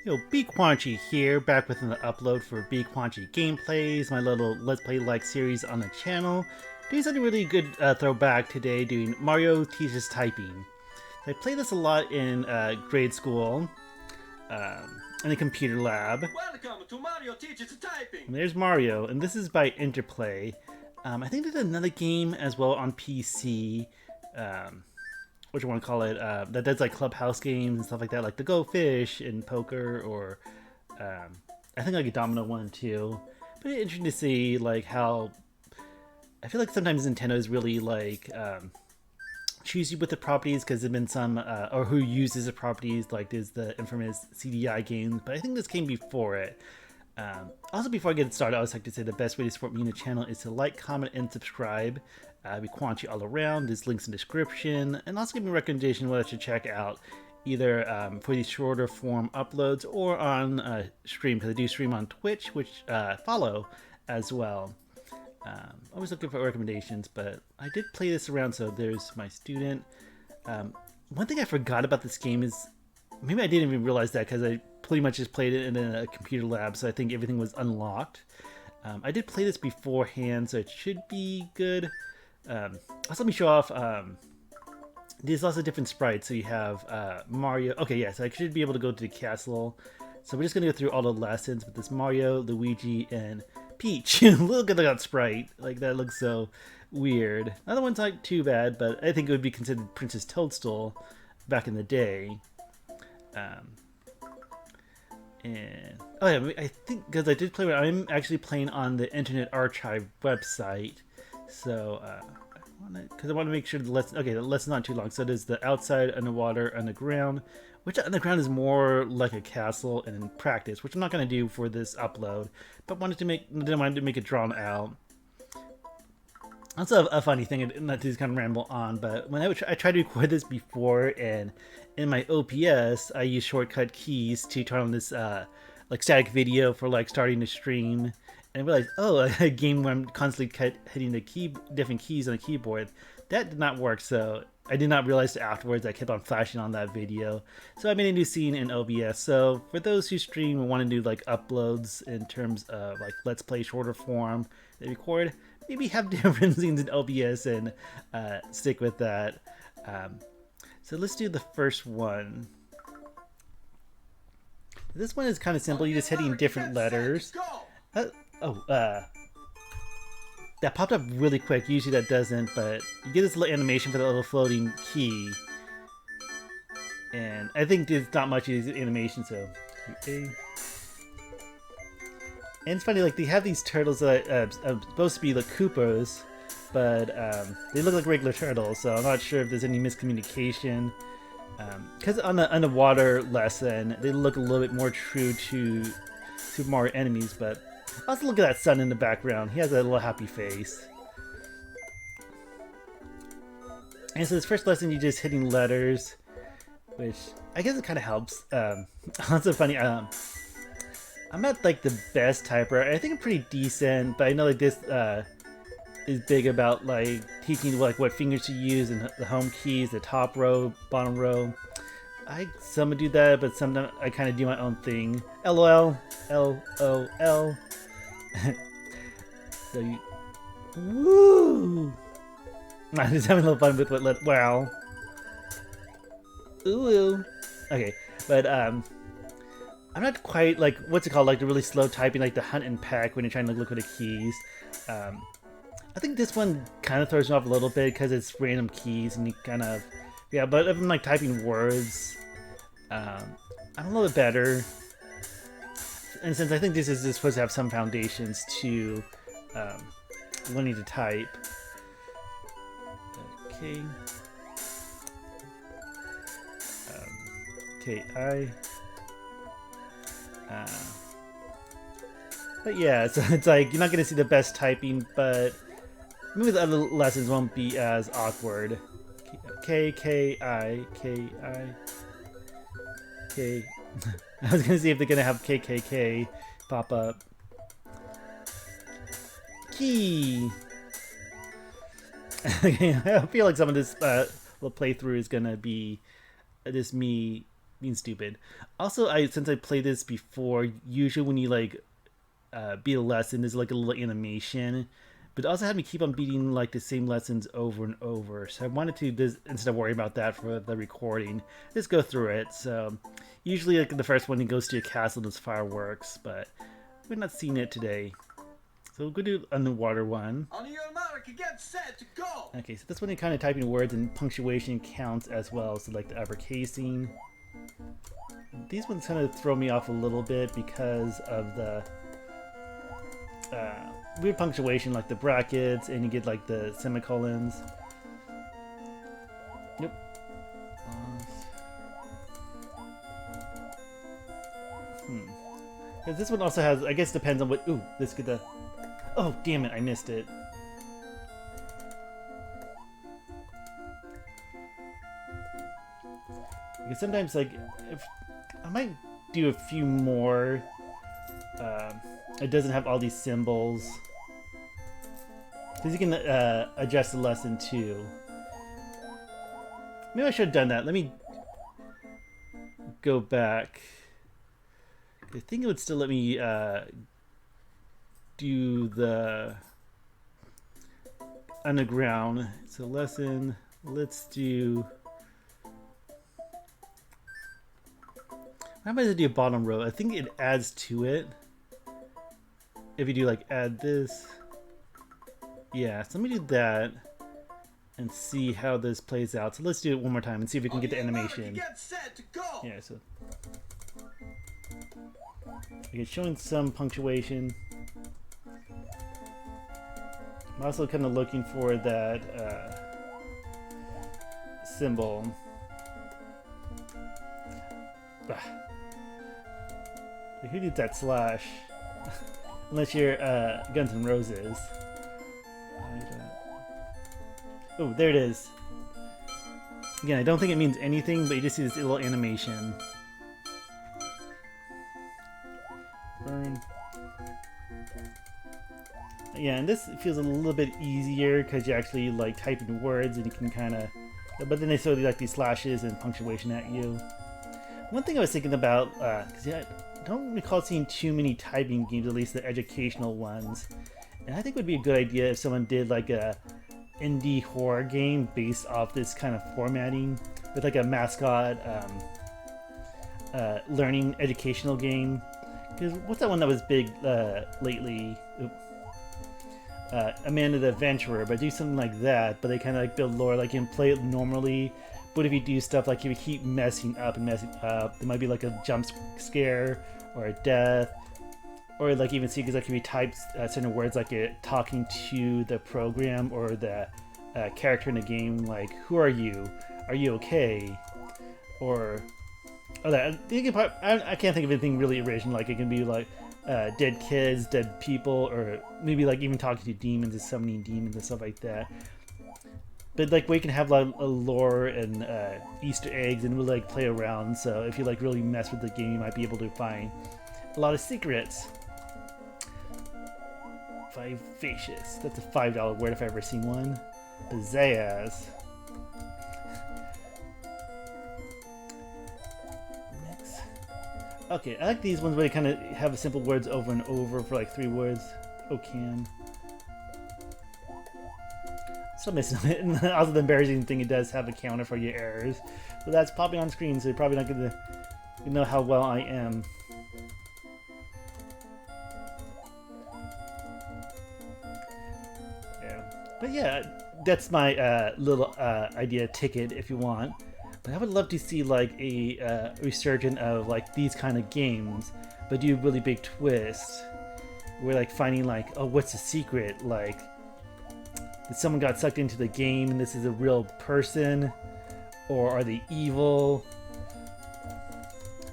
Yo, BQuanchi here, back with an upload for BQuanchi Gameplays, my little Let's Play-like series on the channel. Doing something really good throwback today, doing Mario Teaches Typing. I played this a lot in grade school, in the computer lab. Welcome to Mario Teaches Typing! And there's Mario, and this is by Interplay. I think there's another game as well on PC, what you want to call it, that does like clubhouse games and stuff like that, like the Go Fish and poker, or I think like a domino one too. But it's interesting to see like how I feel like sometimes Nintendo is really like choosy with the properties, because there've been some or who uses the properties, like there's the infamous CDI games, but I think this came before it. Also, before I get started, I always like to say the best way to support me in the channel is to like, comment, and subscribe. BQuanchi all around. There's links in the description, and also give me a recommendation what I should check out, either for these shorter form uploads or on stream, because I do stream on Twitch, which follow as well. Always looking for recommendations, but I did play this around. So there's my student. One thing I forgot about this game is, maybe I didn't even realize that because I pretty much just played it in a computer lab, so I think everything was unlocked. I did play this beforehand, so it should be good. Also, let me show off. There's lots of different sprites. So you have Mario. Okay, yeah, so I should be able to go to the castle. So we're just gonna go through all the lessons. But this Mario, Luigi, and Peach. Look at that sprite. Like, that looks so weird. Another one's not too bad, but I think it would be considered Princess Toadstool back in the day. And oh yeah, I think because I did play. I'm actually playing on the Internet Archive website. So, because I want to make sure the lesson, okay, the lesson's not too long. So there's the outside, underwater, underground, which underground is more like a castle, and in practice, which I'm not going to do for this upload, but didn't want to make it drawn out. That's a funny thing, not to just kind of ramble on, but when I tried to record this before, and in my OPS, I use shortcut keys to turn on this like static video for like starting the stream. And I realized, oh, a game where I'm constantly hitting the different keys on the keyboard, that did not work. So I did not realize afterwards I kept on flashing on that video. So I made a new scene in OBS. So for those who stream and want to do like uploads in terms of like Let's Play shorter form, they record, maybe have different scenes in OBS and stick with that. So let's do the first one. This one is kind of simple. You're just hitting different letters. That popped up really quick. Usually that doesn't, but you get this little animation for the little floating key. And I think there's not much of these animations, so. Okay. And it's funny, like, they have these turtles that are supposed to be like Koopas, but they look like regular turtles, so I'm not sure if there's any miscommunication. Because on the underwater lesson, they look a little bit more true to Super Mario enemies, but also look at that sun in the background. He has a little happy face. And so this first lesson, you're just hitting letters, which I guess it kind of helps. Also funny, I'm not like the best typer. I think I'm pretty decent, but I know like this is big about like teaching like what fingers to use and the home keys, the top row, bottom row. Some do that, but sometimes I kind of do my own thing. LOL, LOL. So you, woo! I'm just having a little fun with what wow. Ooh. Okay, but I'm not quite like what's it called, like the really slow typing, like the hunt and peck when you're trying to look for the keys. I think this one kind of throws me off a little bit because it's random keys and you kind of, yeah. But if I'm like typing words, I'm a little bit better. And since I think this is just supposed to have some foundations to learning to type. Okay. K-I. But yeah, so it's like you're not going to see the best typing, but maybe the other lessons won't be as awkward. K-K-I, K-I, K. I was gonna see if they're gonna have KKK pop up. Key. Okay, I feel like some of this little playthrough is gonna be just me being stupid. Also, since I played this before, usually when you like beat a lesson, there's like a little animation, but it also had me keep on beating like the same lessons over and over. So I wanted to just, instead of worrying about that for the recording, just go through it. So usually like the first one, it goes to a castle and there's fireworks, but we're not seeing it today. So we'll go do underwater one. On your mark, get set, go! Okay, so this one you're kind of typing words and punctuation counts as well, so like the uppercasing. These ones kind of throw me off a little bit because of the weird punctuation, like the brackets, and you get like the semicolons. Yep. Because this one also has, I guess depends on what, ooh, let's get the, oh damn it, I missed it. Because sometimes, like, if I might do a few more, it doesn't have all these symbols. Because you can adjust the lesson too. Maybe I should have done that. Let me go back. I think it would still let me do the underground. So lesson, let's do... How about I do a bottom row? I think it adds to it. If you do like add this. Yeah, so let me do that and see how this plays out. So let's do it one more time and see if we can get the animation. Get set, go! Yeah, so it's showing some punctuation. I'm also kind of looking for that symbol. Who needs that slash? Unless you're Guns N' Roses. Oh, there it is. Again, I don't think it means anything, but you just see this little animation. Burn. Yeah, and this feels a little bit easier because you're actually like typing words and you can kind of... But then they throw like these slashes and punctuation at you. One thing I was thinking about, because I don't recall seeing too many typing games, at least the educational ones. And I think it would be a good idea if someone did like a indie horror game based off this kind of formatting with like a mascot learning educational game. Because what's that one that was big lately? Amanda the Adventurer, but do something like that, but they kind of like build lore, like you can play it normally, but if you do stuff like if you keep messing up, there might be like a jump scare or a death, or like even see, because like if you type certain words, like it talking to the program or the character in the game, like who are you okay, or that I can't think of anything really original. Like it can be like dead kids, dead people, or maybe like even talking to demons and summoning demons and stuff like that. But like we can have like a lore and Easter eggs and we'll like play around. So if you like really mess with the game, you might be able to find a lot of secrets. Vivacious. That's a $5 word if I've ever seen one. Pizzazz. Next. Okay, I like these ones where they kind of have the simple words over and over for like 3 words. Oh, can. Still missing it. And also the embarrassing thing, it does have a counter for your errors. So that's popping on screen, so you're probably not going to know how well I am. But yeah, that's my little idea ticket if you want. But I would love to see like a resurgence of like these kind of games, but do a really big twist. We're like finding like, oh, what's the secret? Like, did someone got sucked into the game and this is a real person? Or are they evil?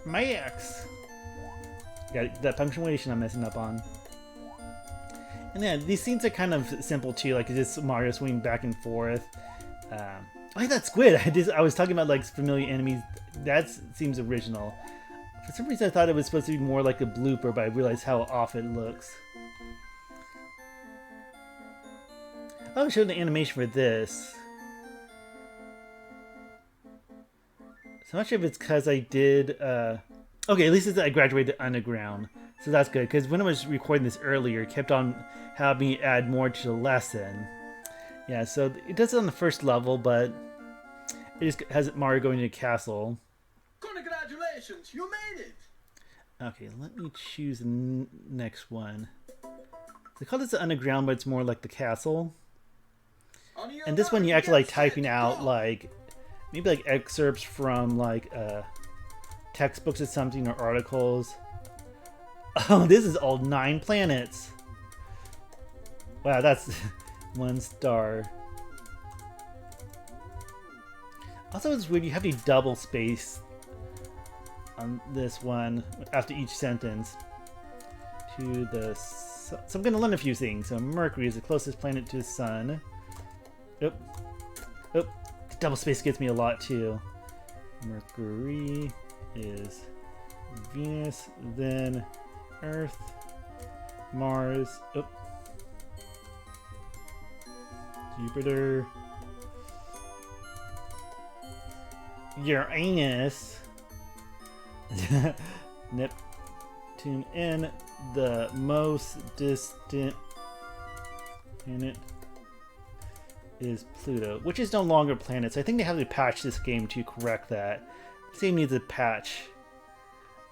My ex. Got that punctuation I'm messing up on. And yeah, these scenes are kind of simple too, like just Mario swinging back and forth. I like that squid. I was talking about like familiar enemies. That seems original. For some reason I thought it was supposed to be more like a blooper, but I realized how off it looks. I'll show the animation for this. I'm not sure if it's because I did. Okay, at least I graduated underground, so that's good. Because when I was recording this earlier, it kept on having me add more to the lesson. Yeah, so it does it on the first level, but it just has Mario going to a castle. Congratulations, you made it. Okay, let me choose the next one. They call this the underground, but it's more like the castle. And this one you actually like typing out like maybe like excerpts from like textbooks or something or articles. Oh, this is all 9 planets. Wow, that's 1 star. Also, it's weird you have to double space on this one after each sentence. To the sun. So I'm gonna learn a few things. So Mercury is the closest planet to the sun. Oop. Oop. Double space gets me a lot too. Mercury is Venus, then Earth, Mars, oop. Jupiter, Uranus, Neptune, and the most distant planet is Pluto, which is no longer a planet. So I think they have to patch this game to correct that. The game needs a patch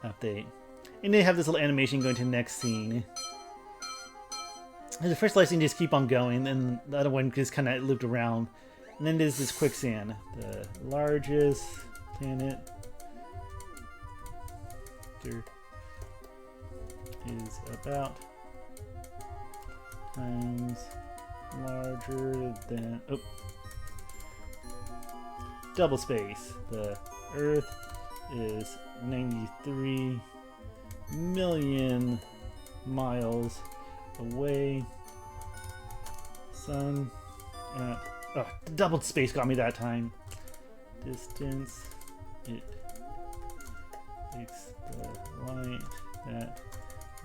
update. And they have this little animation going to the next scene. And the first lesson just keep on going, and the other one just kind of looped around. And then there's this quicksand. The largest planet is about times larger than double space. The Earth is 93 million miles away. Sun at double space got me that time. Distance it takes the light that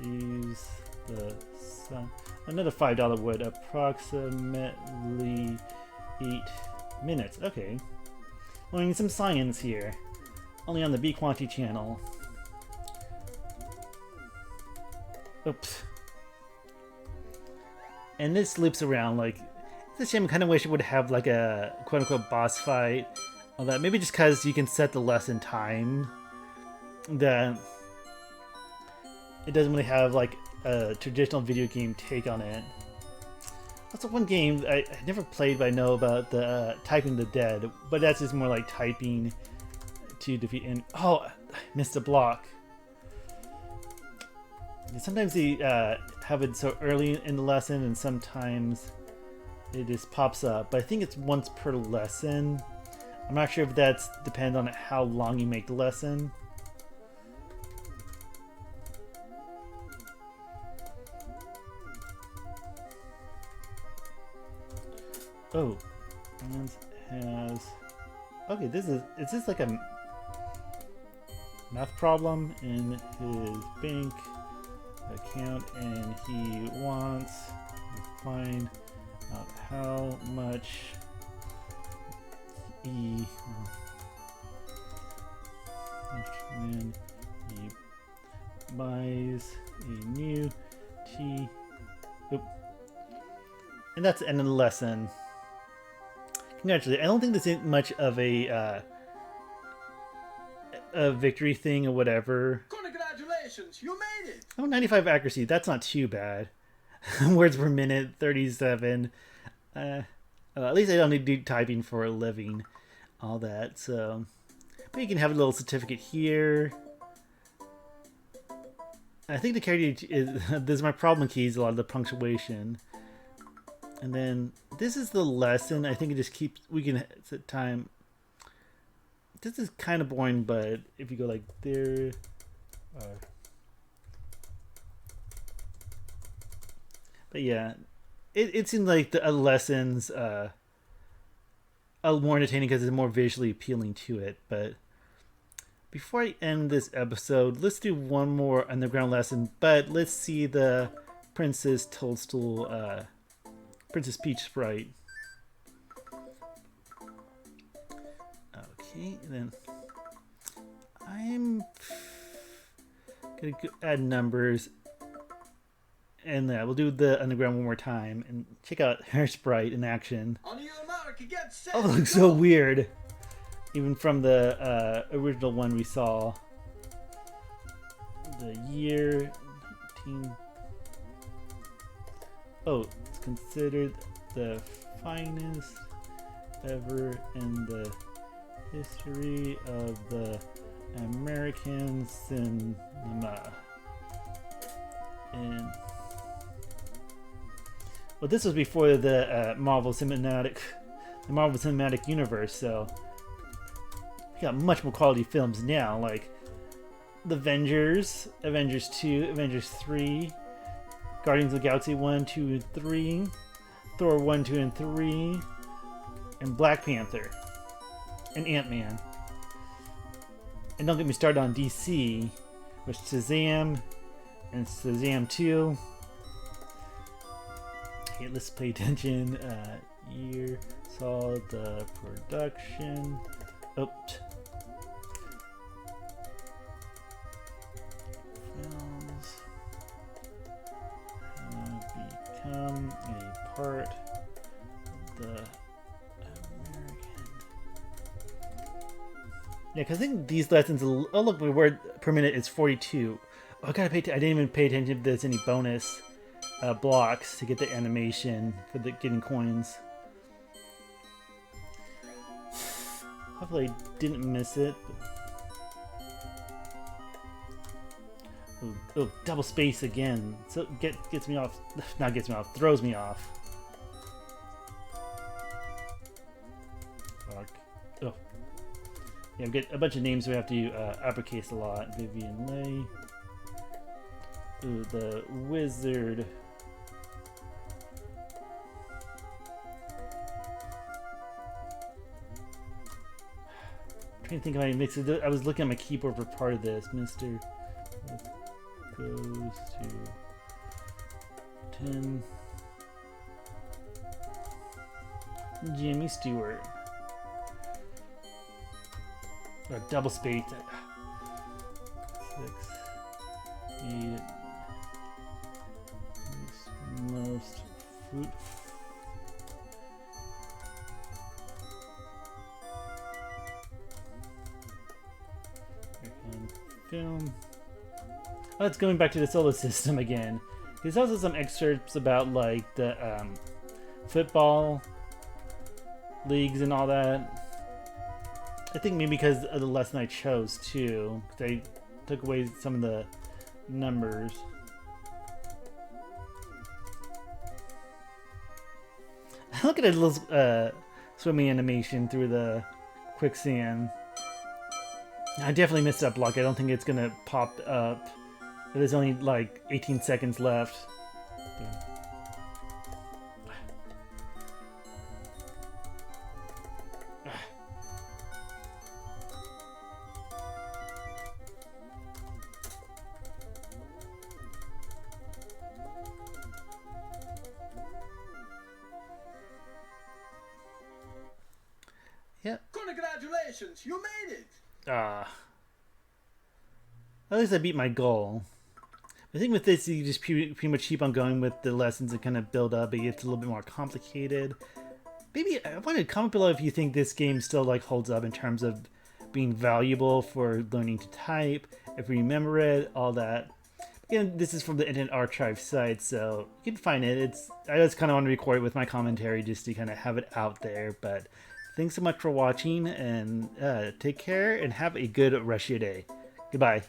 leaves the sun. Another $5 would approximately 8 minutes. Okay. Learning some science here. Only on the BQuanchi channel. Oops. And this loops around like it's a shame. I kind of wish it would have like a quote-unquote boss fight. All that maybe just because you can set the lesson time. That it doesn't really have like a traditional video game take on it. Also, one game I never played, but I know about the typing the dead. But that's just more like typing to defeat. And oh, I missed a block. Sometimes they have it so early in the lesson, and sometimes it just pops up. But I think it's once per lesson. I'm not sure if that's depends on how long you make the lesson. Oh, and has okay. Is this like a math problem in his bank account, and he wants to find out how much when he buys a new tea. Oop. And that's the end of the lesson. Congratulations. I don't think this is much of a victory thing or whatever. Congratulations, you made it. Oh, 95 accuracy. That's not too bad. Words per minute, 37. At least I don't need to do typing for a living. All that. So, but you can have a little certificate here. I think the character is. This is my problem keys. A lot of the punctuation. And then this is the lesson. I think it just keeps. We can set time. This is kind of boring, but if you go like there. But yeah, it seems like the lessons are more entertaining because it's more visually appealing to it. But before I end this episode, let's do one more underground lesson. But let's see the Princess Toadstool, Princess Peach sprite. Okay, then I'm gonna add numbers, and we'll do the underground one more time and check out Hair Sprite in action. On your mark, get set. Oh, it looks so weird, even from the original one we saw. The year 19... Oh, it's considered the finest ever in the history of the American cinema. And well, this was before the Marvel Cinematic Universe, so we got much more quality films now, like The Avengers, Avengers 2, Avengers 3, Guardians of the Galaxy 1, 2, and 3, Thor 1, 2, and 3, and Black Panther, and Ant-Man. And don't get me started on DC, with Shazam, and Shazam 2. Okay, let's pay attention. Year saw the production. Oops. Films become a part of the American. Yeah, because I think these lessons. Oh, look, my word per minute is 42. Oh, I gotta pay. I didn't even pay attention if there's any bonus blocks to get the animation for the getting coins. Hopefully, I didn't miss it. Oh, double space again. So gets me off. Not gets me off. Throws me off. Fuck. Oh. Yeah, we get a bunch of names we have to uppercase a lot. Vivian Leigh. Ooh, the Wizard. I'm trying to think of how to mix it. I was looking at my keyboard for part of this. Mr. goes to 10. Jimmy Stewart. Or double space. 6. 8. Most fruit. Film. Oh, it's going back to the solar system again. There's also some excerpts about like the football leagues and all that. I think maybe because of the lesson I chose too. They took away some of the numbers. Look at a little swimming animation through the quicksand. I definitely missed that block. I don't think it's gonna pop up. There's only like 18 seconds left. Yep. Congratulations, you made it. At least I beat my goal. I think with this, you just pretty much keep on going with the lessons and kind of build up. It gets a little bit more complicated. Maybe I wanted to comment below if you think this game still like holds up in terms of being valuable for learning to type, if you remember it, all that. Again, this is from the Internet Archive site, so you can find it. I just kind of want to record it with my commentary just to kind of have it out there. But thanks so much for watching, and take care and have a good rest of your day. Goodbye.